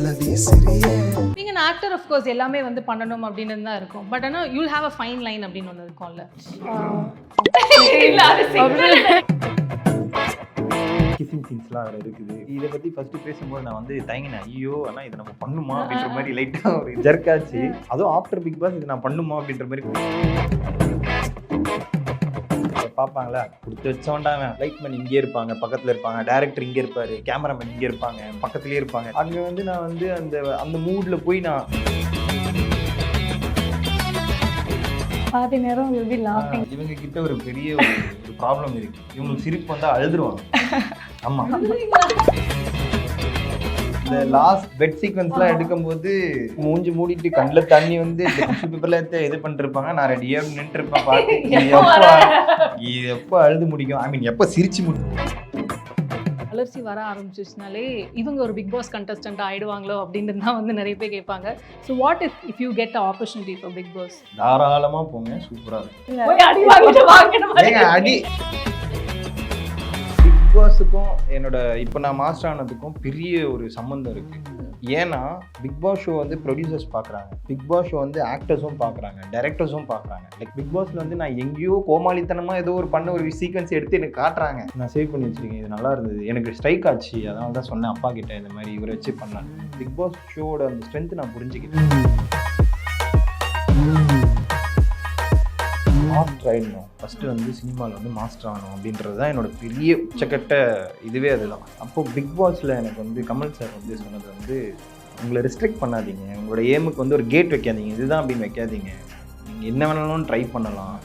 நீங்க actor of course எல்லாமே வந்து பண்ணணும் அப்படின்னு தான் இருக்கும். பட் ஆனா you will have a fine line அப்படின்னு ஒன்று இருக்கும்ல. இல்ல அது கிசிங் சீன்ஸ்லாம் அதில் இருக்குது. இதை பற்றி ஃபஸ்ட்டு பேசும்போது நான் வந்து தயங்கினேன். ஐயோ ஆனால் இதை நம்ம பண்ணுமா அப்படின்ற மாதிரி லைட்டாக ஒரு ஜர்க்காச்சு. அதுவும் ஆஃப்டர் பிக் பாஸ் இது நான் பண்ணுமா அப்படின்ற மாதிரி பார்ப்பாங்களா, கொடுத்து வச்சோண்டாங்க. லைட்மேன் இங்கே இருப்பாங்க, பக்கத்தில் இருப்பாங்க, டேரக்டர் இங்கே இருப்பார், கேமராமேன் இங்கே இருப்பாங்க, பக்கத்துலேயே இருப்பாங்க. அங்கே வந்து நான் வந்து அந்த மூடில் போய் நான் பாதி நேரம் இவங்க கிட்ட ஒரு பெரிய ஒரு ப்ராப்ளம் இருக்கு. இவங்களுக்கு சிரிப்பு வந்தா அழுதுருவாங்க. ஆமா, இந்த லாஸ்ட் பெட் சீக்வன்ஸ்லாம் எடுக்கும்போது மூஞ்சி மூடிட்டு கண்ணில் தண்ணி வந்து டிஷ்யூ பேப்பர்ல இது பண்ணிட்டு இருப்பாங்க. நான் ரெடியா நின்று இருப்பேன் பார்த்து எப்போ அழுது முடிக்கும், ஐ மீன் எப்போ சிரிச்சு முடிக்கும். அலர்ச்சி வர ஆரம்பிச்சிச்சுனாலே இவங்க ஒரு பிக் பாஸ் கண்டஸ்டன்ட் ஆயிடுவாங்களோ அப்படின்னு தான் வந்து நிறைய பேர் கேட்பாங்க. So what if you get opportunity for Bigg Boss? தாராளமா போங்க, சூப்பரா இருக்கும். அடி பிக் பாஸுக்கும் என்னோட இப்போ நான் மாஸ்டர் ஆனதுக்கும் பெரிய ஒரு சம்மந்தம் இருக்கு. ஏன்னா பிக் பாஸ் ஷோ வந்து ப்ரொடியூசர்ஸ் பார்க்குறாங்க, பிக் பாஸ் ஷோ வந்து ஆக்டர்ஸும் பார்க்குறாங்க, டைரக்டர்ஸும் பார்க்குறாங்க. லைக் பிக் பாஸ்ல வந்து நான் எங்கேயோ கோமாளித்தனமாக ஏதோ ஒரு பண்ண ஒரு சீக்வன்ஸ் எடுத்து எனக்கு காட்டுறாங்க. நான் சேவ் பண்ணி வச்சிருக்கேன், இது நல்லா இருந்தது, எனக்கு ஸ்ட்ரைக் ஆச்சு. அதனால தான் சொன்னேன் அப்பா கிட்ட இந்த மாதிரி இவரை வச்சு பண்ணலாம். பிக் பாஸ் ஷோவோட அந்த ஸ்ட்ரென்த் நான் புரிஞ்சுக்கிட்டேன். மாஸ்டர் ஆகிடணும், ஃபஸ்ட்டு வந்து சினிமாவில் வந்து மாஸ்டர் ஆகணும் அப்படின்றது தான் என்னோட பெரிய உச்சக்கட்ட இதுவே அதுதான். அப்போது பிக் பாஸில் எனக்கு வந்து கமல் சார் வந்து சொன்னது வந்து, உங்களை ரெஸ்ட்ரிக்ட் பண்ணாதீங்க, உங்களோட ஏமுக்கு வந்து ஒரு கேட் வைக்காதீங்க, இதுதான் அப்படின்னு வைக்காதீங்க, நீங்கள் என்ன வேணாலும் ட்ரை பண்ணலாம்.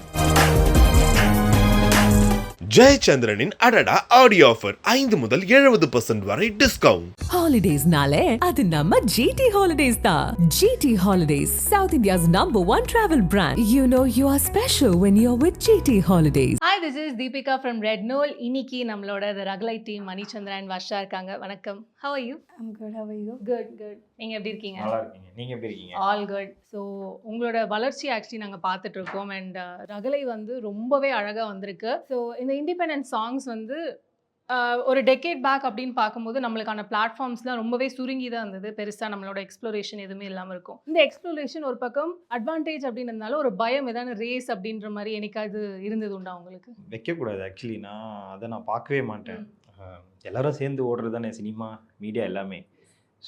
ஜெயச்சந்திரனின் அடடா ஆடியோ ஆஃபர் 5 முதல் 70% வரை டிஸ்கவுண்ட். ஹாலிடேஸ்னாலே அது நம்ம GT ஹாலிடேஸ் தான். GT holidays, South India's #1 travel brand. You know you are special when you're with GT holidays. Hi, this is Deepika from Red Knoll. இன்னைக்கு நம்மளோட the ரகலை டீம் மணிச்சந்திரா and வர்ஷா இருக்காங்க. வணக்கம். How are you? I'm good. How are you? Good, good. நீங்க எப்படி இருக்கீங்க? நல்லா இருக்கீங்க, நீங்கள் எப்படி இருக்கீங்க? All good. ஸோ உங்களோட வளர்ச்சி ஆக்சுவலி நாங்கள் பார்த்துட்டு இருக்கோம். அண்ட் ரகலை வந்து ரொம்பவே அழகாக வந்திருக்கு. ஸோ இந்த இண்டிபெண்டன்ட் சாங்ஸ் வந்து ஒரு டெக்கேட் பேக் அப்படின்னு பார்க்கும்போது நம்மளுக்கான பிளாட்ஃபார்ம்ஸ்லாம் ரொம்பவே சுருங்கி தான் இருந்தது. பெருசாக நம்மளோட எக்ஸ்ப்ளோரேஷன் எதுவுமே இல்லாமல் இருக்கும். இந்த எக்ஸ்ப்ளோரேஷன் ஒரு பக்கம் அட்வான்டேஜ் அப்படின்னு இருந்தாலும் ஒரு பயம் ஏதாவது ரேஸ் அப்படின்ற மாதிரி என்னைக்காவது இருந்தது உண்டா உங்களுக்கு? வைக்கக்கூடாது ஆக்சுவலி. அதை நான் பார்க்கவே மாட்டேன். எல்லாரும் சேர்ந்து ஓடுறது தானே சினிமா, மீடியா எல்லாமே.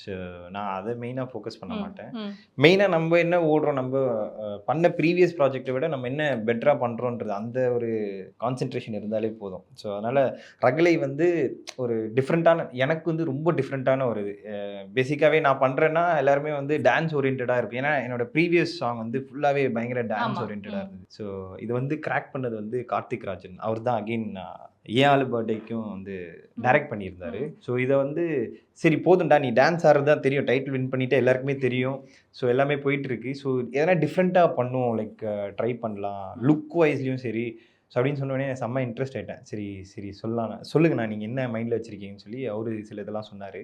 ஸோ நான் அதை மெயினாக ஃபோக்கஸ் பண்ண மாட்டேன். மெயினாக நம்ம என்ன ஓடுறோம், நம்ம பண்ண ப்ரீவியஸ் ப்ராஜெக்டை விட நம்ம என்ன பெட்டராக பண்ணுறோன்றது அந்த ஒரு கான்சென்ட்ரேஷன் இருந்தாலே போதும். ஸோ அதனால் ரகலை வந்து ஒரு டிஃப்ரெண்ட்டான, எனக்கு வந்து ரொம்ப டிஃப்ரெண்ட்டான ஒரு இது. பேசிக்காகவே நான் பண்ணுறேன்னா எல்லாருமே வந்து டான்ஸ் ஓரியன்டாக இருப்பேன். ஏன்னா என்னோட ப்ரீவியஸ் சாங் வந்து ஃபுல்லாகவே பயங்கர டான்ஸ் ஓரியன்டாக இருந்தது. ஸோ இது வந்து கிராக் பண்ணது வந்து கார்த்திக் ராஜன். அவர் தான் அகெயின் ஏன் ஆளு பர்த்டேக்கும் வந்து டைரக்ட் பண்ணியிருந்தாரு. ஸோ இதை வந்து சரி போதும்டா, நீ டான்ஸ் ஆடுறது தான் தெரியும், டைட்டில் வின் பண்ணிட்டு எல்லாருக்குமே தெரியும், ஸோ எல்லாமே போயிட்டுருக்கு, ஸோ எதனா டிஃப்ரெண்ட்டாக பண்ணுவோம், லைக் ட்ரை பண்ணலாம், லுக் வைஸ்லேயும் சரி. ஸோ அப்படின்னு சொன்னோடனே செம்ம இன்ட்ரெஸ்ட் ஆகிட்டேன். சரி சொல்லுங்கண்ணா நீங்கள் என்ன மைண்டில் வச்சுருக்கீங்கன்னு சொல்லி அவர் சில இதெல்லாம் சொன்னார்.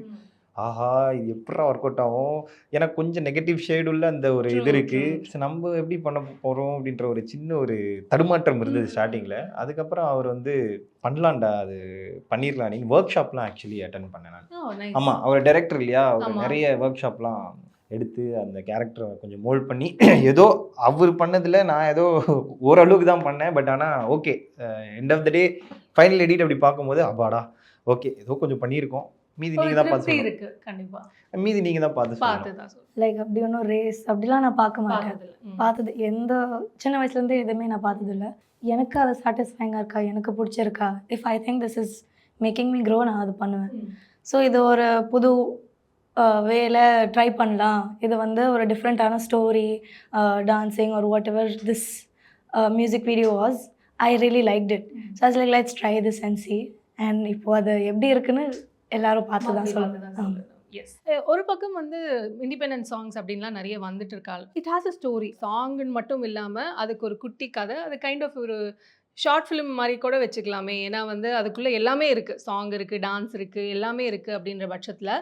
ஆஹா, இது எப்படா ஒர்க் அவுட் ஆகும், எனக்கு கொஞ்சம் நெகட்டிவ் ஷேடு உள்ள அந்த ஒரு இது இருக்குது, ஸோ நம்ம எப்படி பண்ண போகிறோம் அப்படின்ற ஒரு சின்ன ஒரு தடுமாற்றம் இருந்தது ஸ்டார்டிங்கில். அதுக்கப்புறம் அவர் வந்து பண்ணலான்டா, அது பண்ணிடலாம், நீங்கள் ஒர்க் ஷாப்லாம் ஆக்சுவலி அட்டன் பண்ணேன் நான். ஆமாம், அவர் டைரக்டர் இல்லையா, அவர் நிறைய ஒர்க் ஷாப்லாம் எடுத்து அந்த கேரக்டரை கொஞ்சம் மோல்ட் பண்ணி ஏதோ அவர் பண்ணதில் நான் ஏதோ ஓரளவுக்கு தான் பண்ணேன். பட் ஆனால் okay, end of the day final edit அப்படி பார்க்கும்போது அப்பாடா ஓகே ஏதோ கொஞ்சம் பண்ணியிருக்கோம், மீதி நீங்கள் தான் பார்த்து இருக்கு. கண்டிப்பா மீதி நீங்கள் தான் பார்த்து லைக் அப்படி ஒன்றும் ரேஸ் அப்படிலாம் நான் பார்க்க மாட்டேன். பார்த்தது எந்த சின்ன வயசுலேருந்தே எதுவுமே நான் பார்த்ததில்ல. எனக்கு அது சாட்டிஸ்ஃபைங்காக இருக்கா, எனக்கு பிடிச்சிருக்கா, if I think this is making me grow, நான் அது பண்ணுவேன். ஸோ இது ஒரு புது வேலை ட்ரை பண்ணலாம், இது வந்து ஒரு டிஃப்ரெண்ட்டான ஸ்டோரி, டான்ஸிங் ஒரு what ever this music video was, I really liked it. So I like let's try this and C. And இப்போது அது எப்படி இருக்குன்னு எல்லாரும் பார்த்து தான் சொல்லுவாங்க. எஸ், ஒரு பக்கம் வந்து இண்டிபெண்டன்ட் சாங்ஸ் அப்படின்லாம் நிறைய வந்துட்டு இருக்காள். It has a story. சாங்குன்னு மட்டும் இல்லாமல் அதுக்கு ஒரு குட்டி கதை, அது கைண்ட் ஆஃப் ஒரு ஷார்ட் ஃபிலிம் மாதிரி கூட வச்சுக்கலாமே. ஏன்னா வந்து அதுக்குள்ளே எல்லாமே இருக்குது, சாங் இருக்குது, டான்ஸ் இருக்குது, எல்லாமே இருக்குது. அப்படின்ற பட்சத்தில்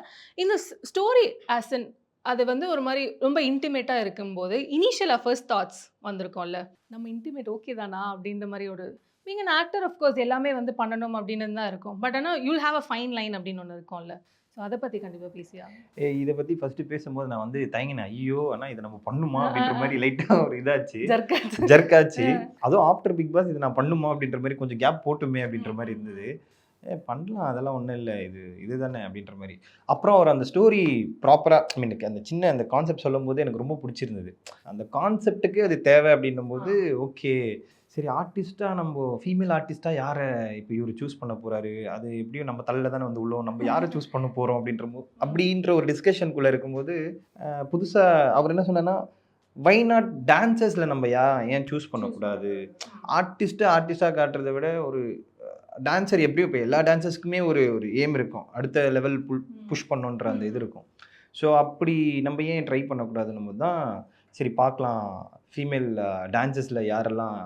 இந்த ஸ்டோரி ஆசன் அது வந்து ஒரு மாதிரி ரொம்ப இன்டிமேட்டாக இருக்கும்போது இனிஷியலாக ஃபர்ஸ்ட் தாட்ஸ் வந்திருக்கோம்ல, நம்ம இன்டிமேட் ஓகே தானா அப்படின்ற மாதிரி ஒரு, நீங்கள் ஆக்டர் ஆஃப் கோர்ஸ் எல்லாமே வந்து பண்ணணும் அப்படின்னு தான் இருக்கும். பட் ஆனால் you will have a fine line அப்படின்னு ஒன்று இருக்கும்ல. ஸோ அதை பற்றி கண்டிப்பாக பேசியா? இதை பற்றி ஃபஸ்ட்டு பேசும்போது நான் வந்து தயங்கினேன். ஐயோ ஆனால் இதை நம்ம பண்ணுமா அப்படின்ற மாதிரி லைட்டாக ஒரு இதாச்சு, ஜர்க்காச்சு. அதுவும் ஆஃப்டர் பிக் பாஸ் இது நான் பண்ணுமா அப்படின்ற மாதிரி கொஞ்சம் கேப் போட்டுமே அப்படின்ற மாதிரி இருந்தது. பண்ணலாம், அதெல்லாம் ஒன்றும் இல்லை, இது தானே அப்படின்ற மாதிரி. அப்புறம் அவர் அந்த ஸ்டோரி ப்ராப்பராக எனக்கு அந்த சின்ன அந்த கான்செப்ட் சொல்லும் போது எனக்கு ரொம்ப பிடிச்சிருந்தது. அந்த கான்செப்டுக்கு அது தேவை அப்படின்னும் போது ஓகே சரி, ஆர்டிஸ்ட்டாக நம்ம ஃபீமேல் ஆர்டிஸ்ட்டாக யாரை இப்போ இவர் சூஸ் பண்ண போகிறாரு, அது எப்படியும் நம்ம தலையில் தானே வந்து உள்ளோம், நம்ம யாரை சூஸ் பண்ண போகிறோம் அப்படின்ற ஒரு டிஸ்கஷனுக்குள்ளே இருக்கும்போது புதுசாக அவர் என்ன சொன்னார்னா, வை நாட் டான்சர்ஸில் நம்ம ஏன் சூஸ் பண்ணக்கூடாது, ஆர்டிஸ்ட்டாக காட்டுறதை விட ஒரு டான்ஸர் எப்படியும் இப்போ எல்லா டான்சர்ஸ்க்குமே ஒரு எய்ம் இருக்கும், அடுத்த லெவல் புஷ் பண்ணுன்ற அந்த இது இருக்கும். ஸோ அப்படி நம்ம ஏன் ட்ரை பண்ணக்கூடாதுன்னு போது தான் சரி பார்க்கலாம் ஃபீமேல் டான்சர்ஸில் யாரெல்லாம்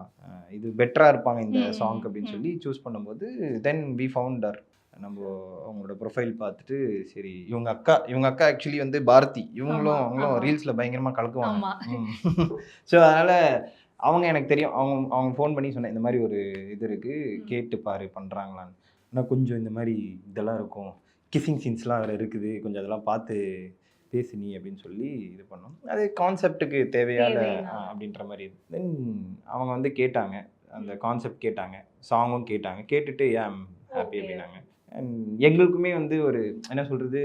இது பெட்டராக இருப்பாங்க இந்த சாங் அப்படின்னு சொல்லி சூஸ் பண்ணும்போது தென் வி ஃபவுண்டர். நம்ம அவங்களோட ப்ரொஃபைல் பார்த்துட்டு சரி இவங்க அக்கா ஆக்சுவலி வந்து பாரதி, அவங்களும் ரீல்ஸில் பயங்கரமாக கலக்குவாங்க. ஸோ அதனால் அவங்க எனக்கு தெரியும், அவங்க ஃபோன் பண்ணி சொன்னேன் இந்த மாதிரி ஒரு இது இருக்குது கேட்டு பாரு பண்ணுறாங்களான்னு. ஆனால் கொஞ்சம் இந்த மாதிரி இதெல்லாம் இருக்கும், கிஸ்ஸிங் சீன்ஸ்லாம் வேறு இருக்குது, கொஞ்சம் அதெல்லாம் பார்த்து பேசு நீ அப்படின்னு சொல்லி இது பண்ணோம். அது கான்செப்டுக்கு தேவையான அப்படின்ற மாதிரி. தென் அவங்க வந்து கேட்டாங்க, அந்த கான்செப்ட் கேட்டாங்க, சாங்கும் கேட்டாங்க, கேட்டுட்டு ஏன் ஹாப்பி அப்படின்னாங்க. அண்ட் எங்களுக்குமே வந்து ஒரு என்ன சொல்கிறது,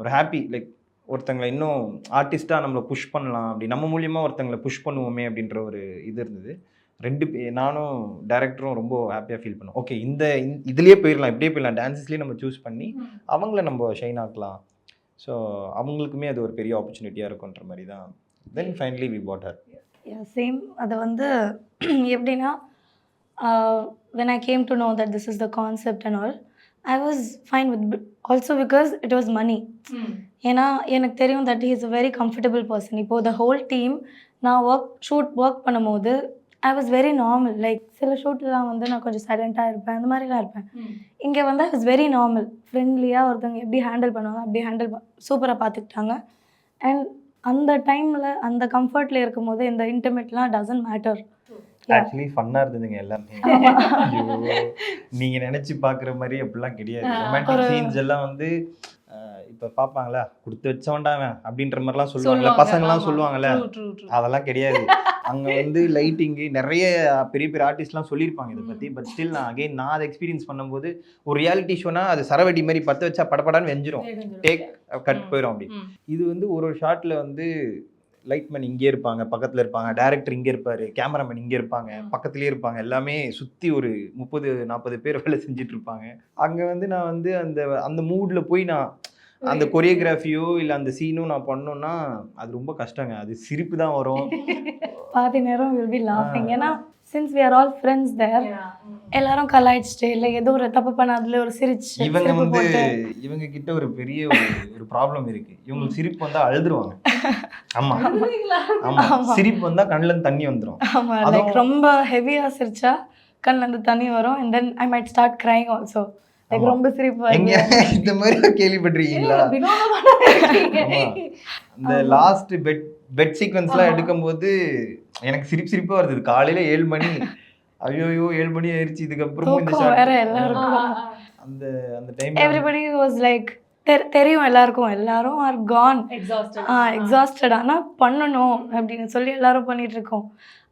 ஒரு ஹாப்பி, லைக் ஒருத்தங்களை இன்னும் ஆர்டிஸ்ட்டாக நம்மளை புஷ் பண்ணலாம், அப்படி நம்ம மூலியமாக ஒருத்தங்களை புஷ் பண்ணுவோமே அப்படின்ற ஒரு இது இருந்தது. நானும் டைரக்டரும் ரொம்ப ஹாப்பியாக ஃபீல் பண்ணோம். ஓகே இதுலேயே போயிடலாம், இப்படியே போயிடலாம், டான்ஸஸ்லேயே நம்ம சூஸ் பண்ணி அவங்கள நம்ம ஷைன் ஆக்கலாம். ஸோ அவங்களுக்குமே அது ஒரு பெரிய ஆப்பர்ச்சுனிட்டியாக இருக்குன்ற மாதிரி தான். Then finally we bought her. Same. அது வந்து எப்படின்னா when I came to know that this is the concept and all, I was fine with also because it was money. ஏன்னா எனக்கு தெரியும் that he is a very comfortable person. இப்போ the whole team நான் work பண்ணும்போது I was very normal. Like சில ஷூட்லாம் வந்து நான் கொஞ்சம் சைலண்ட்டாக இருப்பேன், அந்த மாதிரிலாம் இருப்பேன். இங்கே வந்து I was very normal. ஃப்ரெண்ட்லியாக ஒருத்தவங்க எப்படி ஹேண்டில் பண்ணுவாங்க அப்படி சூப்பராக பார்த்துக்கிட்டாங்க. அண்ட் அந்த டைமில் அந்த கம்ஃபர்ட்டில் இருக்கும்போது இந்த இன்டிமேட்லாம் டசன்ட் மேட்டர். ஆக்சுவலி ஃபன்னாக இருந்ததுங்க எல்லாமே. நீங்கள் நினச்சி பார்க்குற மாதிரி அப்படிலாம் கிடையாது. ரொமான்டிக் சீன்ஸ் எல்லாம் வந்து இப்போ பார்ப்பாங்களா, கொடுத்து வச்சவன்டாவன் அப்படின்ற மாதிரிலாம் சொல்லுவாங்கல்ல, பசங்களாம் சொல்லுவாங்கல்ல, அதெல்லாம் கிடையாது. அங்கே வந்து லைட்டிங்கு நிறைய பெரிய பெரிய ஆர்டிஸ்ட்லாம் சொல்லியிருப்பாங்க இதை பற்றி. பட் ஸ்டில் நான் அதை எக்ஸ்பீரியன்ஸ் பண்ணும்போது ஒரு ரியாலிட்டி ஷோனா அது சரவெடி மாதிரி பற்ற வச்சா படப்படான்னு வெஞ்சிரும், டேக் கட் போயிடும். அப்படி இது வந்து ஒரு ஷாட்டில் வந்து லைட்மேன் இங்கே இருப்பாங்க, பக்கத்தில் இருப்பாங்க, டைரக்டர் இங்கே இருப்பார், கேமராமேன் இங்கே இருப்பாங்க, பக்கத்துலேயே இருப்பாங்க, எல்லாமே சுற்றி ஒரு 30-40 பேர் வேலை செஞ்சுட்டு இருப்பாங்க. அங்கே வந்து நான் வந்து அந்த மூடில் போய் நான் அந்த கொரியோகிராஃபியோ இல்லை அந்த சீனோ நான் பண்ணோன்னா அது ரொம்ப கஷ்டங்க. அது சிரிப்பு தான் வரும் பாதி நேரம் will be laughing. ஏன்னா since we are all friends there, எல்லாரும் கலாய்ச்சிட்டு இல்லை ஏதோ ஒரு தப்பு பண்ண அதில் ஒரு இவங்க கிட்ட ஒரு பெரிய ஒரு ப்ராப்ளம் இருக்கு. இவங்களுக்கு சிரிப்பு வந்தா அழுதுருவாங்க. ஆமா சிரிப்பு வந்தா கண்ணுல இருந்து தண்ணி வந்துடும். ஆமா, லைக் ரொம்ப ஹெவியாக சிரிச்சா கண்ணுல இருந்து தண்ணி வரும். and then I might start crying also. Like ரொம்ப சிரிப்பு வருது. இந்த மாதிரி கேள்விப்பட்டிருக்கீங்களா? இந்த லாஸ்ட் பெட் சீக்வன்ஸ்லாம் எடுக்கும்போது எனக்கு சிரிப்பா வருது. காலையில 7 மணி, ஐயோ 7 மணி ஆயிடுச்சு, இதுக்கப்புறமும் இந்த ஷாட் வேற எல்லாருக்கும் அந்த டைம் everybody was like தெரியும் எல்லாரும் ஆர் கான் எக்ஸாஸ்டட். ஆனால் பண்ணணும் அப்படின்னு சொல்லி எல்லாரும் பண்ணிட்டு இருக்கோம்.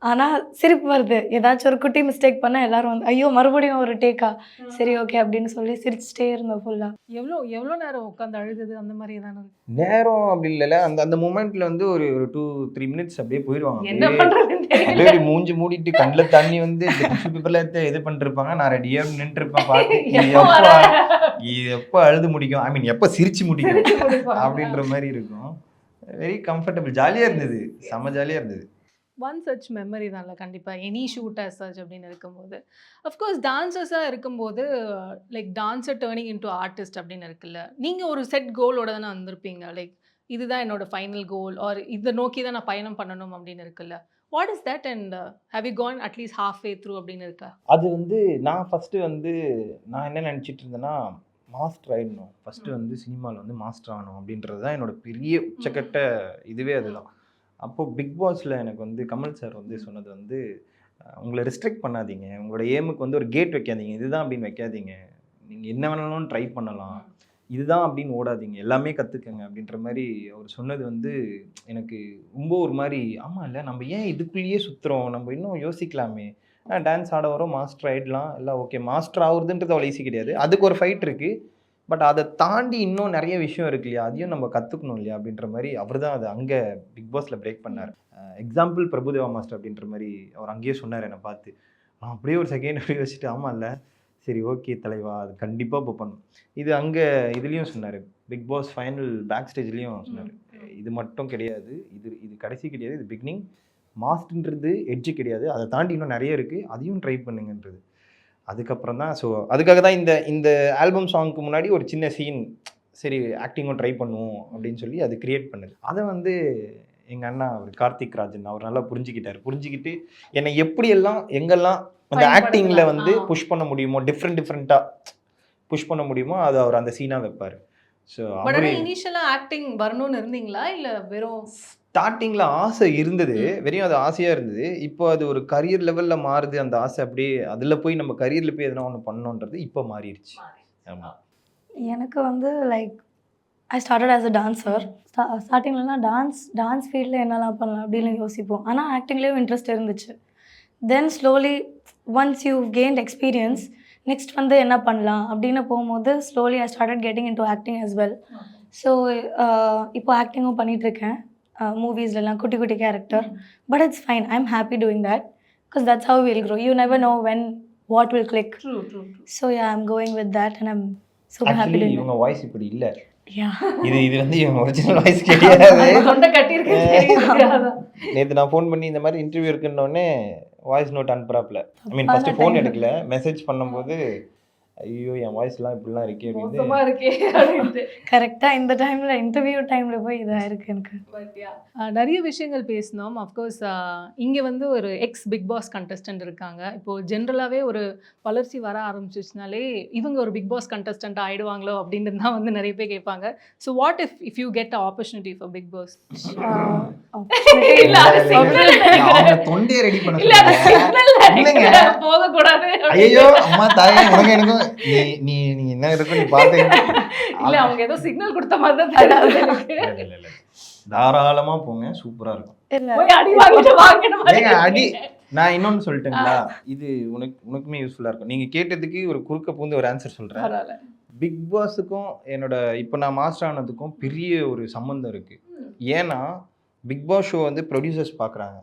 ஆனால் சிரிப்பு வருது. ஏதாச்சும் ஒரு குட்டி மிஸ்டேக் பண்ணால் எல்லாரும் வந்து ஐயோ மறுபடியும் ஒரு டேக்கா, சரி ஓகே அப்படின்னு சொல்லி சிரிச்சுட்டே இருந்தோம் ஃபுல்லாக. எவ்வளோ நேரம் உட்காந்து அழுது அந்த மாதிரி ஏதாவது நேரம் அப்படி இல்லைல்ல, அந்த மூமெண்ட்ல வந்து ஒரு 2-3 மினிட்ஸ் அப்படியே போயிடுவாங்க. என்ன பண்றதுன்னு அப்படியே மூஞ்சி மூடிட்டு கண்ணில் தண்ணி வந்து டிஷ்யூ பேப்பர்ல இது பண்ணிருப்பாங்க. நான் ரெடியா நின்று இருப்பேன் பார்த்து எப்போ அழுது முடிக்கும், ஐ மீன் எப்போ சிரிச்சு முடிக்கும் அப்படின்ற மாதிரி இருக்கும். வெரி கம்ஃபர்டபுள், ஜாலியாக இருந்தது, செம்ம ஜாலியாக இருந்தது. ஒன் சச் மெமரி தான்ல கண்டிப்பாக எனி ஷூட் ஆஸ் சச் அப்படின்னு இருக்கும்போது. அஃப்கோர்ஸ் டான்சர்ஸாக இருக்கும்போது like dancer turning into artist அப்படின்னு இருக்குல்ல, நீங்கள் ஒரு செட் கோலோட தானே வந்திருப்பீங்க. லைக் இதுதான் என்னோட ஃபைனல் கோல் ஆர் இதை நோக்கி தான் நான் பயணம் பண்ணணும் அப்படின்னு இருக்குல்ல. What is that and have you gone at least half way through அப்படின்னு இருக்கா? அது வந்து நான் ஃபஸ்ட்டு வந்து நான் என்ன நினச்சிட்டு இருந்தேன்னா, மாஸ்டர் ஆகிடணும், ஃபஸ்ட்டு வந்து சினிமாவில் வந்து மாஸ்டர் ஆகணும் அப்படின்றது தான் என்னோட பெரிய உச்சக்கட்ட இதுவே அதுதான். அப்போது பிக் பாஸில் எனக்கு வந்து கமல் சார் வந்து சொன்னது வந்து, உங்களை ரெஸ்ட்ரிக்ட் பண்ணாதீங்க, உங்களோட ஏமுக்கு வந்து ஒரு கேட் வைக்காதீங்க, இதுதான் அப்படின்னு வைக்காதீங்க, நீங்கள் என்ன வேணாலும் ட்ரை பண்ணலாம், இதுதான் அப்படின்னு ஓடாதீங்க, எல்லாமே கற்றுக்கங்க அப்படின்ற மாதிரி அவர் சொன்னது வந்து எனக்கு ரொம்ப ஒரு மாதிரி, ஆமாம் இல்லை நம்ம ஏன் இதுக்குள்ளேயே சுற்றுறோம், நம்ம இன்னும் யோசிக்கலாமே. டான்ஸ் ஆட வரோம், மாஸ்டர் ஆகிடலாம், எல்லாம் ஓகே. மாஸ்டர் ஆகுறதுன்றது அவ்வளோ ஈஸி கிடையாது, அதுக்கு ஒரு ஃபைட் இருக்குது. பட் அதை தாண்டி இன்னும் நிறைய விஷயம் இருக்கு இல்லையா, அதையும் நம்ம கற்றுக்கணும் இல்லையா அப்படின்ற மாதிரி அவர் தான் அதை அங்கே பிக் பாஸில் பிரேக் பண்ணார். எக்ஸாம்பிள் பிரபுதேவா மாஸ்டர் அப்படின்ற மாதிரி அவர் அங்கேயே சொன்னார் என்னை பார்த்து. நான் அப்படியே ஒரு செகண்ட் அப்படியே வச்சுட்டு, ஆமாம் இல்லை சரி ஓகே தலைவா, அது கண்டிப்பாக இப்போ பண்ணும். இது அங்கே இதுலேயும் சொன்னார், பிக் பாஸ் ஃபைனல் பேக் ஸ்டேஜ்லேயும் சொன்னார், இது மட்டும் கிடையாது, இது கடைசி கிடையாது, இது பிகினிங். மாஸ்டர்ன்றது எட்ஜு கிடையாது, அதை தாண்டி இன்னும் நிறைய இருக்குது, அதையும் ட்ரை பண்ணுங்கன்றது. அதுக்கப்புறம் தான் ஸோ அதுக்காக தான் இந்த ஆல்பம் சாங்க்கு முன்னாடி ஒரு சின்ன சீன், சரி ஆக்டிங்கும் ட்ரை பண்ணுவோம் அப்படின்னு சொல்லி அது கிரியேட் பண்ணுது. அதை வந்து எங்கள் அண்ணா அவர் கார்த்திக் ராஜன் அவர் நல்லா புரிஞ்சுக்கிட்டு என்னை எப்படியெல்லாம் எங்கெல்லாம் அந்த ஆக்டிங்கில் வந்து புஷ் பண்ண முடியுமோ, டிஃப்ரெண்ட்டாக புஷ் பண்ண முடியுமோ அதை அவர் அந்த சீனாக வைப்பார். ஸோ பட் ஆனால் இனிஷியலாக ஆக்டிங் வரணும்னு இருந்தீங்களா இல்லை வெறும் ஸ்டார்டிங்கில் ஆசை இருந்தது, வெறும் அது ஆசையாக இருந்தது. இப்போ அது ஒரு கரியர் லெவலில் மாறுது அந்த ஆசை, அப்படியே அதில் போய் நம்ம கரியரில் போய் எதனா ஒன்று பண்ணணுன்றது இப்போ மாறிடுச்சு. ஆமாம், எனக்கு வந்து like I started as a dancer. ஸ்டார்டிங்லலாம் டான்ஸ் ஃபீல்டில் என்னெல்லாம் பண்ணலாம் அப்படின்னு யோசிப்போம். ஆனால் ஆக்டிங்லேயும் இன்ட்ரெஸ்ட் இருந்துச்சு. Then slowly once you gained experience, next வந்து என்ன பண்ணலாம் அப்படின்னு போகும்போது slowly I started getting into ஆக்டிங் as well. ஸோ இப்போ ஆக்டிங்கும் பண்ணிகிட்ருக்கேன் மூவிஸ்லாம், குட்டி குட்டி character. But it's fine, I'm happy doing that because that's how will grow. You never know when what will click. True. So yeah I am going with that and I am super happy doing. இவங்க voice இப்படி இல்லை, யா இது வந்து இவங்க original voice கிடையாது. தொண்டை கட்டியிருக்கு. நேற்று நான் ஃபோன் பண்ணி இந்த மாதிரி இன்டர்வியூ இருக்குன்னொடனே வாய்ஸ் நோட் அனுப்புறாப்புல. ஐ மீன் ஃபஸ்ட்டு ஃபோன் எடுக்கல, மெசேஜ் பண்ணும்போது ஐயோ என் வாய்ஸ்லாம் இப்படிலாம் இருக்கே அப்படின்னு. கரெக்டாக இந்த டைமில் இன்டர்வியூ டைமில் போய் இதாக இருக்குது எனக்கு. நிறைய விஷயங்கள் பேசினோம். அஃப்கோர்ஸ் இங்கே வந்து ஒரு எக்ஸ் பிக் பாஸ் கண்டஸ்டன்ட் இருக்காங்க. இப்போது ஜென்ரலாகவே ஒரு வளர்ச்சி வர ஆரம்பிச்சிச்சுனாலே இவங்க ஒரு பிக் பாஸ் கண்டஸ்டன்ட் ஆகிடுவாங்களோ அப்படின்னு தான் வந்து நிறைய பேர் கேட்பாங்க. So what if you get opportunity for Bigg Boss? தொண்டையை ரெடி பண்ண போகக்கூடாது. ஐயோ அம்மா தாயே உனக்கு எனக்கும் நீ என்ன இருக்கும் நீ பார்த்து இல்ல அவங்க ஏதோ சிக்னல் கொடுத்த மாதிரி தான் தெரியுது. தாராளமா போங்க, சூப்பரா இருக்கும். போய் அடி வாங்கிட்டு வாங்கணும். ஏங்க அடி, நான் இன்னொன்னு சொல்லட்டுங்களா, இது உனக்குமே யூஸ்ஃபுல்லா இருக்கும். நீங்க கேட்டதுக்கு ஒரு குறுக்க பூந்து ஒரு ஆன்சர் சொல்றேன். பிக் பாஸுக்கும் என்னோட இப்போ நான் மாஸ்டர் ஆனதுக்கும் பெரிய ஒரு சம்மந்தம் இருக்கு. ஏன்னா பிக் பாஸ் ஷோ வந்து ப்ரொடியூசர்ஸ் பார்க்குறாங்க,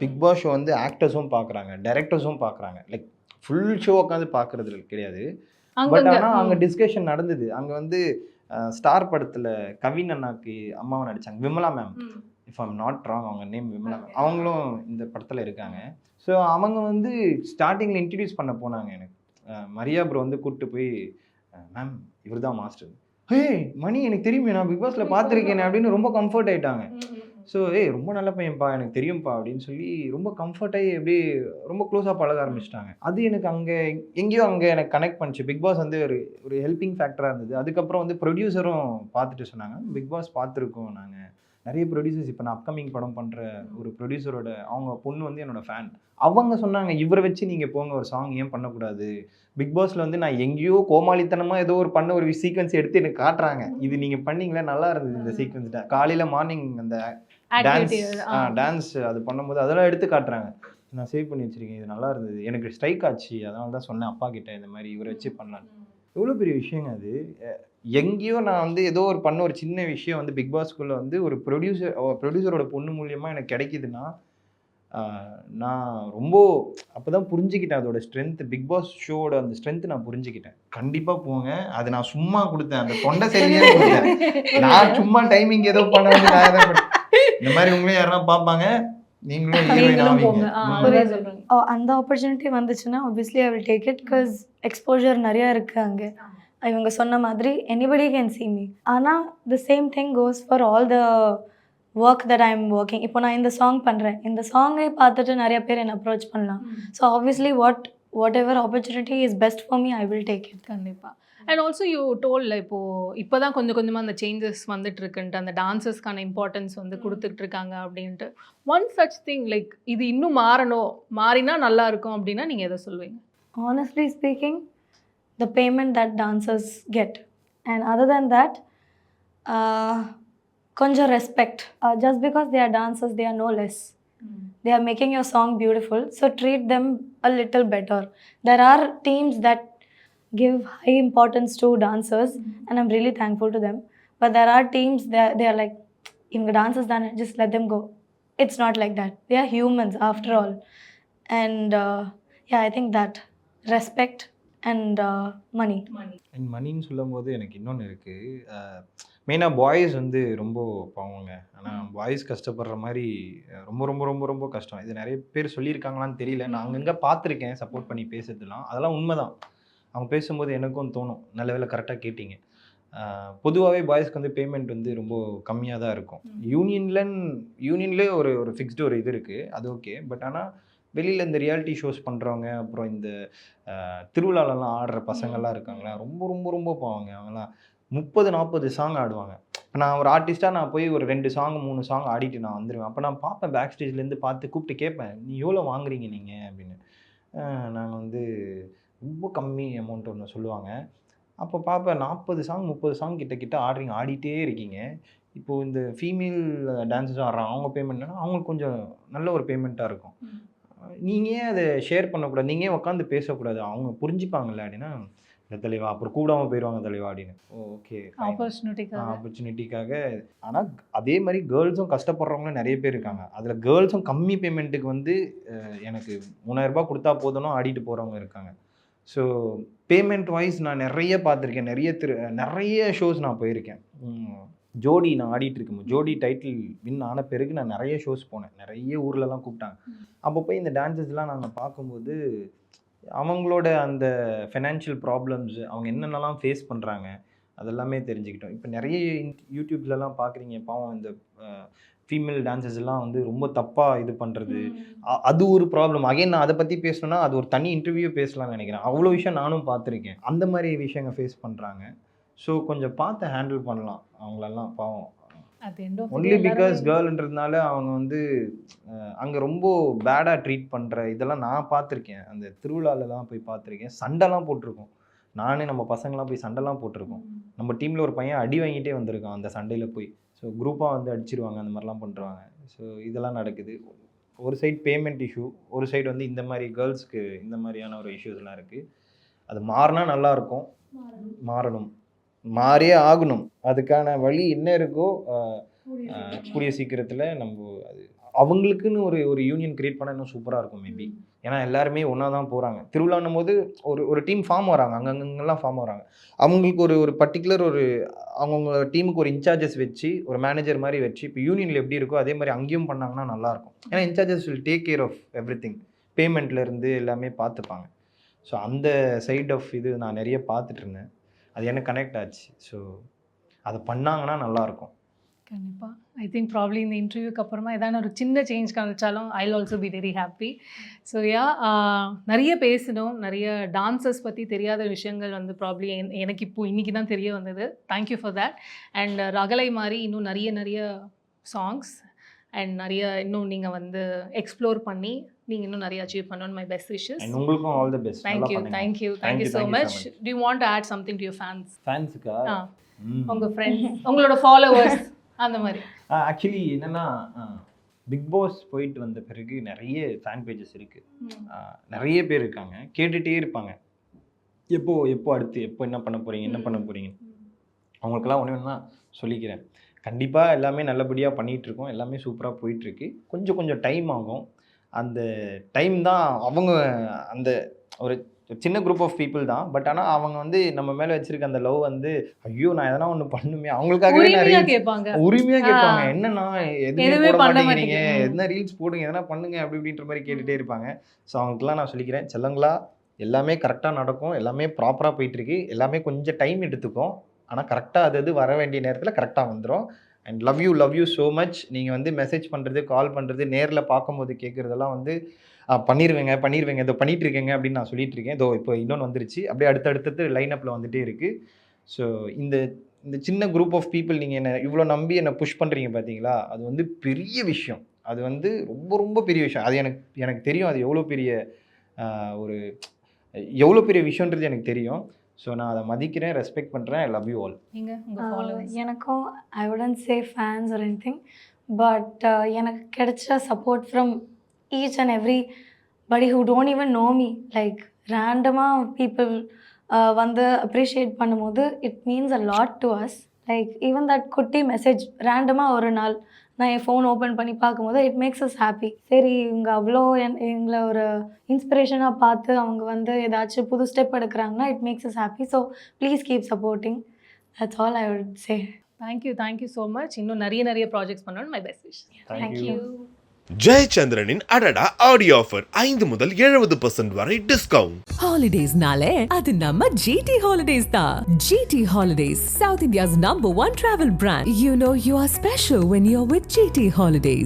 பிக் பாஸ் ஷோ வந்து ஆக்டர்ஸும் பார்க்குறாங்க, டைரக்டர்ஸும் பார்க்குறாங்க. லைக் ஃபுல் ஷோ உட்காந்து பார்க்குறது கிடையாது. பட் ஆனால் அங்கே டிஸ்கஷன் நடந்தது. அங்கே வந்து ஸ்டார் படத்தில் கவின் அண்ணாக்கு அம்மாவை நடித்தாங்க, Vimala ma'am, if I'm not wrong அவங்க நேம் விமலா மேம், அவங்களும் இந்த படத்தில் இருக்காங்க. ஸோ அவங்க வந்து ஸ்டார்டிங்கில் இன்ட்ரடியூஸ் பண்ண போனாங்க எனக்கு. மரியா ப்ரோ வந்து கூப்பிட்டு போய் மேம் இவர் தான் மாஸ்டர், ஹே மணி எனக்கு தெரியுமே நான் பிக் பாஸில் பார்த்துருக்கேன் அப்படின்னு ரொம்ப கம்ஃபர்ட் ஆகிட்டாங்க. ஸோ ரொம்ப நல்ல பையன்ப்பா எனக்கு தெரியும்ப்பா அப்படின்னு சொல்லி ரொம்ப கம்ஃபர்ட்டாகி எப்படி ரொம்ப க்ளோஸாக பழக ஆரம்பிச்சிட்டாங்க. அது எனக்கு அங்கே எங்கேயோ அங்கே எனக்கு கனெக்ட் பண்ணிச்சு. பிக் பாஸ் வந்து ஒரு ஹெல்பிங் ஃபேக்டராக இருந்தது. அதுக்கப்புறம் வந்து ப்ரொடியூசரும் பார்த்துட்டு சொன்னாங்க, பிக் பாஸ் பார்த்துருக்கோம் நாங்கள் நிறைய ப்ரொடியூசர்ஸ். இப்போ நான் அப்கமிங் படம் பண்ணுற ஒரு ப்ரொடியூசரோட அவங்க பொண்ணு வந்து என்னோட ஃபேன். அவங்க சொன்னாங்க இவரை வச்சு நீங்கள் போங்க, ஒரு சாங் ஏன் பண்ணக்கூடாது. பிக் பாஸில் வந்து நான் எங்கேயோ கோமாளித்தனமாக ஏதோ ஒரு பண்ண ஒரு சீக்வன்ஸ் எடுத்து எனக்கு காட்டுறாங்க, இது நீங்கள் பண்ணீங்களே நல்லா இருந்தது இந்த சீக்வன்ஸ். காலையில் மார்னிங் அந்த டான்ஸ் அது பண்ணும்போது அதெல்லாம் எடுத்து காட்டுறாங்க, நான் சேவ் பண்ணி வச்சுருக்கேன், இது நல்லா இருந்தது, எனக்கு ஸ்ட்ரைக் ஆச்சு, அதனால தான் சொன்னேன் அப்பா கிட்ட இந்த மாதிரி இவரை வச்சு பண்ணலாம். எவ்வளோ பெரிய விஷயங்க அது. எங்கேயோ நான் வந்து ஏதோ ஒரு பண்ண ஒரு சின்ன விஷயம் வந்து பிக் பாஸ்குள்ளே வந்து ஒரு ப்ரொடியூசரோட பொண்ணு மூலியமாக எனக்கு கிடைக்குதுன்னா நான் ரொம்ப அப்போ தான் புரிஞ்சுக்கிட்டேன் அதோட ஸ்ட்ரென்த். பிக் பாஸ் ஷோவோட அந்த ஸ்ட்ரென்த் நான் புரிஞ்சுக்கிட்டேன். கண்டிப்பாக போங்க, அது நான் சும்மா கொடுத்தேன், அந்த தொண்டை சரியாக கொடுத்தேன். நான் சும்மா டைமிங் ஏதோ பண்ண வந்து நான் தான் இந்த மாதிரி உங்களே யாருன்னா பார்ப்பாங்க, நீங்களும் ஹீரோயின் ஆவீங்க. அந்த ஆப்பர்ச்சுனிட்டி வந்துச்சுன்னா obviously I will take it because exposure நிறையா இருக்குது அங்கே. இவங்க சொன்ன மாதிரி எனிபடி கேன் see me. ஆனால் the same thing goes for all the work that I am working. இப்போ நான் இந்த சாங் பண்ணுறேன், இந்த சாங்கை பார்த்துட்டு நிறைய பேர் என்னை அப்ரோச் பண்ணலாம். So obviously what ever opportunity is best for me, I will take it. கண்டிப்பாக. அண்ட் ஆல்சோ யூ டோல்ல இப்போ தான் கொஞ்சம் கொஞ்சமாக அந்த சேஞ்சஸ் வந்துட்டு இருக்குன்ட்டு, அந்த டான்ஸஸ்க்கான இம்பார்ட்டன்ஸ் வந்து கொடுத்துட்டு இருக்காங்க அப்படின்ட்டு. ஒன் சச் திங் லைக் இது இன்னும் மாறினா நல்லா இருக்கும் அப்படின்னா நீங்கள் எதை சொல்வீங்க? Honestly speaking, the payment that dancers get And other than that, konja respect. Just because they are dancers, they are no less. They are making your song beautiful, so treat them a little better. There are teams that give high importance to dancers, and I'm really thankful to them. But there are teams that they are like, இவங்க dancers தானே, just let them go. It's not like that. They are humans after all. And yeah, I think that respect and money. And மணின்னு சொல்லும்போது எனக்கு இன்னொன்று இருக்குது. மெயினாக boys வந்து ரொம்ப பாவங்க. ஆனால் பாய்ஸ் கஷ்டப்படுற மாதிரி ரொம்ப ரொம்ப ரொம்ப ரொம்ப கஷ்டம். இது நிறைய பேர் சொல்லியிருக்காங்களான்னு தெரியல. நான் அங்கங்கே பார்த்துருக்கேன் சப்போர்ட் பண்ணி பேசுறதுலாம். அதெல்லாம் உண்மைதான். அவங்க பேசும்போது எனக்கும் தோணும், நல்ல வேளை கரெக்டாக கேட்டிங்க. பொதுவாகவே பாய்ஸ்க்கு வந்து பேமெண்ட் வந்து ரொம்ப கம்மியாக தான் இருக்கும். யூனியன்லேயே ஒரு ஒரு ஃபிக்ஸ்டு ஒரு இது இருக்குது, அது ஓகே. பட் ஆனால் வெளியில் இந்த ரியாலிட்டி ஷோஸ் பண்ணுறவங்க, அப்புறம் இந்த திருவிழாலலாம் ஆடுற பசங்கள்லாம் இருக்காங்களா, ரொம்ப ரொம்ப ரொம்ப போவாங்க. அவங்களாம் 30-40 சாங் ஆடுவாங்க. இப்போ நான் ஒரு ஆர்டிஸ்ட்டாக நான் போய் ஒரு 2 சாங் 3 சாங் ஆடிட்டு நான் வந்துடுவேன். அப்போ நான் பார்ப்பேன், பேக் ஸ்டேஜ்லேருந்து பார்த்து கூப்பிட்டு கேட்பேன், நீ எவ்வளோ வாங்குறீங்க நீங்கள் அப்படின்னு. நாங்கள் வந்து ரொம்ப கம்மி அமௌண்ட் ஒன்று சொல்லுவாங்க. அப்போ பார்ப்பேன், 40 சாங் 30 சாங் கிட்ட ஆடுறீங்க, ஆடிட்டே இருக்கீங்க. இப்போது இந்த ஃபீமேல் டான்ஸர்ஸும் ஆடுறாங்க, அவங்க பேமெண்ட்னா அவங்களுக்கு கொஞ்சம் நல்ல ஒரு பேமெண்ட்டாக இருக்கும். நீங்கள் ஏன் அதை ஷேர் பண்ணக்கூடாது, நீங்கள் ஏன் உட்காந்து பேசக்கூடாது, அவங்க புரிஞ்சுப்பாங்கல்ல அப்படின்னா, இல்லை தலைவா அப்புறம் கூடாமல் போயிடுவாங்க தலைவா அப்படின்னு. ஓகே, ஆப்பர்ச்சுனிட்டிக்காக. ஆனால் அதே மாதிரி கேர்ள்ஸும் கஷ்டப்படுறவங்களும் நிறைய பேர் இருக்காங்க. அதில் கேர்ள்ஸும் கம்மி பேமெண்ட்டுக்கு வந்து எனக்கு 3000 ரூபாய் கொடுத்தா போதும்னு ஆடிட்டு போகிறவங்க இருக்காங்க. ஸோ பேமெண்ட் வைஸ் நான் நிறைய பார்த்துருக்கேன், நிறைய ஷோஸ் நான் போயிருக்கேன். ஜோடி நான் ஆடிட்டு இருக்கும்போது, ஜோடி டைட்டில் வின் ஆன பிறகு நான் நிறைய ஷோஸ் போனேன், நிறைய ஊர்லலாம் கூப்பிட்டாங்க. அப்போ போய் இந்த டான்ஸஸ்லாம் நாங்கள் பார்க்கும்போது அவங்களோட அந்த ஃபினான்ஷியல் ப்ராப்ளம்ஸ், அவங்க என்னென்னலாம் ஃபேஸ் பண்ணுறாங்க அதெல்லாமே தெரிஞ்சுக்கிட்டோம். இப்போ நிறைய யூடியூப்லலாம் பார்க்குறீங்க, பாவம் இந்த ஃபீமேல் டான்ஸஸ் எல்லாம் வந்து ரொம்ப தப்பாக இது பண்ணுறது, அது ஒரு ப்ராப்ளம். அகைன் நான் அதை பற்றி பேசணுன்னா அது ஒரு தனி இன்டர்வியூ பேசலாம்னு நினைக்கிறேன். அவ்வளோ விஷயம் நானும் பார்த்துருக்கேன், அந்த மாதிரி விஷயங்கள் ஃபேஸ் பண்ணுறாங்க. ஸோ கொஞ்சம் பார்த்து ஹேண்டில் பண்ணலாம் அவங்களெல்லாம். பாவம் ஒன்லி பிகாஸ் கேர்ள்ன்றதுனால அவங்க வந்து அங்கே ரொம்ப பேடாக ட்ரீட் பண்ணுற இதெல்லாம் நான் பார்த்துருக்கேன். அந்த திருவிழாலலாம் போய் பார்த்துருக்கேன், சண்டைலாம் போட்டிருக்கோம். நானே நம்ம பசங்களாம் போய் சண்டைலாம் போட்டிருக்கோம். நம்ம டீமில் ஒரு பையன் அடி வாங்கிட்டே வந்திருக்கான் அந்த சண்டையில் போய். ஸோ குரூப்பாக வந்து அடிச்சிருவாங்க, அந்த மாதிரிலாம் பண்ணுறாங்க. ஸோ இதெல்லாம் நடக்குது. ஒரு சைடு பேமெண்ட் இஷ்யூ, ஒரு சைடு வந்து இந்த மாதிரி கேர்ள்ஸ்க்கு இந்த மாதிரியான ஒரு இஷ்யூஸ்லாம் இருக்குது. அது மாறினா நல்லாயிருக்கும், மாறணும், மாறியே ஆகணும். அதுக்கான வழி என்ன இருக்கோ கூடிய சீக்கிரத்தில் நம்ம அது அவங்களுக்குன்னு ஒரு யூனியன் கிரியேட் பண்ண இன்னும் சூப்பராக இருக்கும் மேபி. ஏன்னா எல்லாருமே ஒன்றா தான் போகிறாங்க. திருவிழான்னும் போது ஒரு டீம் ஃபார்ம் வராங்க, அங்கங்கெல்லாம் ஃபார்ம் வராங்க. அவங்களுக்கு ஒரு பர்டிகுலர் அவங்கவுங்க டீமுக்கு ஒரு இன்சார்ஜஸ் வச்சு, ஒரு மேனேஜர் மாதிரி வச்சு, இப்போ யூனியனில் எப்படி இருக்கோ அதே மாதிரி அங்கேயும் பண்ணாங்கன்னா நல்லாயிருக்கும். ஏன்னா incharges will take care of everything, பேமெண்ட்லேருந்து எல்லாமே பார்த்துப்பாங்க. ஸோ அந்த சைட் ஆஃப் இது நான் நிறைய பார்த்துட்டு இருந்தேன், அது எனக்கு கனெக்ட் ஆச்சு. ஸோ அதை பண்ணாங்கன்னா நல்லாயிருக்கும். கண்டிப்பாக. ஐ திங்க் ப்ராப்ளி இந்த இன்டர்வியூக்கு அப்புறமா ஏதாவது ஒரு சின்ன சேஞ்ச் காமிச்சாலும் I will also be very happy. So நிறைய பேசணும், நிறைய டான்சர்ஸ் பற்றி தெரியாத விஷயங்கள் வந்து ப்ராப்ளி எனக்கு இன்றைக்கி தான் தெரிய வந்தது. Thank you for that. அண்ட் ரகலை மாதிரி இன்னும் நிறைய சாங்ஸ் அண்ட் நிறைய இன்னும் நீங்கள் வந்து எக்ஸ்ப்ளோர் பண்ணி நீங்கள் இன்னும் நிறைய அச்சீவ் பண்ணணும். My best wishes. அண்ட் உங்களுக்கும் all the best. Thank you so much. Do you want to add something to your ஃபேன்ஸுக்கா? உங்கள் ஃப்ரெண்ட்ஸ், உங்களோட ஃபாலோவர்ஸ் அந்த மாதிரி. ஆக்சுவலி என்னென்னா, பிக் பாஸ் போயிட்டு வந்த பிறகு நிறைய ஃபேன் பேஜஸ் இருக்குது, நிறைய பேர் இருக்காங்க, கேட்டுகிட்டே இருப்பாங்க, எப்போ அடுத்து என்ன பண்ண போகிறீங்க. அவங்களுக்கெல்லாம் ஒன்று தான் சொல்லிக்கிறேன், கண்டிப்பாக எல்லாமே நல்லபடியாக பண்ணிகிட்ருக்கோம், எல்லாமே சூப்பராக போயிட்டுருக்கு. கொஞ்சம் டைம் ஆகும். அந்த டைம் தான் அவங்க அந்த ஒரு சின்ன குரூப் ஆஃப் பீப்புள் தான். பட் ஆனால் அவங்க வந்து நம்ம மேலே வச்சிருக்க அந்த லவ் வந்து, ஐயோ நான் எதனா ஒன்று பண்ணுமே, அவங்களுக்காகவே உரிமையாக கேட்பாங்க, என்னன்னா எதுவுமே போட மாட்டேங்கிறீங்க, எதனா ரீல்ஸ் போடுங்க, எதனா பண்ணுங்க அப்படின்ற மாதிரி கேட்டுகிட்டே இருப்பாங்க. ஸோ அவங்களுக்குலாம் நான் சொல்லிக்கிறேன், செல்லங்களா எல்லாமே கரெக்டாக நடக்கும், எல்லாமே ப்ராப்பராக போயிட்டுருக்கு, எல்லாமே கொஞ்சம் டைம் எடுத்துக்கும், ஆனால் கரெக்டாக அது வர வேண்டிய நேரத்தில் கரெக்டாக வந்துடும். And love you so much. நீங்கள் வந்து மெசேஜ் பண்ணுறது, கால் பண்ணுறது, நேரில் பார்க்கும்போது கேட்குறதெல்லாம் வந்து பண்ணிடுவேங்க இதோ பண்ணிகிட்டு இருக்கேங்க அப்படின்னு நான் சொல்லிட்டு இருக்கேன். இதோ இப்போ இன்னொன்று வந்துருச்சு, அப்படியே அடுத்தடுத்து லைனப்பில் வந்துகிட்டே இருக்குது. ஸோ இந்த சின்ன குரூப் ஆஃப் பீப்புள் நீங்கள் என்னை இவ்வளோ நம்பி என்னை புஷ் பண்ணுறீங்க பார்த்தீங்களா, அது வந்து பெரிய விஷயம். அது வந்து ரொம்ப ரொம்ப பெரிய விஷயம். அது எனக்கு தெரியும், அது எவ்வளோ பெரிய விஷயன்றது எனக்கு தெரியும். ஸோ நான் அதை மதிக்கிறேன், ரெஸ்பெக்ட் பண்ணுறேன். I love you all. நீங்கள் உங்கள் ஃபாலோவர்ஸ்? எனக்கும் I wouldn't say fans or anything, but எனக்கு கிடைச்ச support from each and everybody who don't even know me, like ரேண்டமாக பீப்புள் வந்து அப்ரிஷியேட் பண்ணும்போது it means a lot to us. Like even that குட்டி message ரேண்டமாக ஒரு நாள் நான் என் ஃபோன் ஓப்பன் பண்ணி பார்க்கும்போது இட் மேக்ஸ் அஸ் ஹாப்பி. சரி இவங்க அவ்வளோ எங்களை ஒரு இன்ஸ்பிரேஷனாக பார்த்து அவங்க வந்து ஏதாச்சும் புது ஸ்டெப் எடுக்கிறாங்கன்னா it makes us happy. So please keep supporting. That's all I would say. Thank you so much. இன்னும் நிறைய ப்ராஜெக்ட்ஸ் பண்ணணும். My best wish. தேங்க்யூ. ஜெயச்சந்திரனின் அடடா ஆடியோ ஆஃபர் 5 முதல் 70% வரை டிஸ்கவுண்ட். Holidays-nale அது நம்ம GT Holidays தான். GT Holidays, South India's #1 travel brand. You know you are special when you're with GT Holidays.